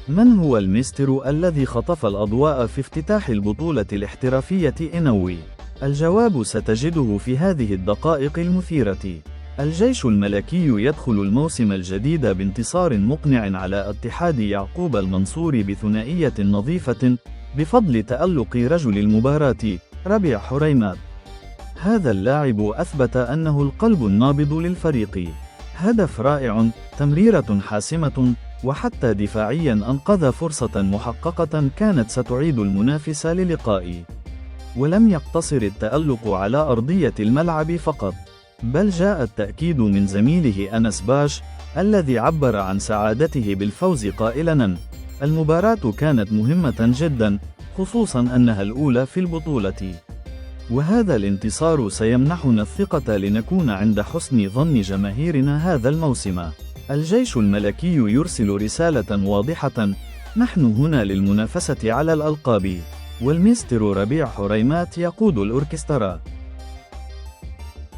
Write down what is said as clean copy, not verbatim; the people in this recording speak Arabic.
من هو المستر الذي خطف الأضواء في افتتاح البطولة الاحترافية إنوي؟ الجواب ستجده في هذه الدقائق المثيرة. الجيش الملكي يدخل الموسم الجديد بانتصار مقنع على اتحاد يعقوب المنصور بثنائية نظيفة بفضل تألق رجل المباراة ربيع حريمات. هذا اللاعب أثبت أنه القلب النابض للفريق. هدف رائع، تمريرة حاسمة، وحتى دفاعيا أنقذ فرصة محققة كانت ستعيد المنافسة للقاء. ولم يقتصر التألق على أرضية الملعب فقط، بل جاء التأكيد من زميله أنس باش الذي عبر عن سعادته بالفوز قائلاً: المباراة كانت مهمة جدا، خصوصاً أنها الأولى في البطولة، وهذا الانتصار سيمنحنا الثقة لنكون عند حسن ظن جماهيرنا هذا الموسم. الجيش الملكي يرسل رسالة واضحة: نحن هنا للمنافسة على الألقاب. والمستر ربيع حريمات يقود الأوركسترا.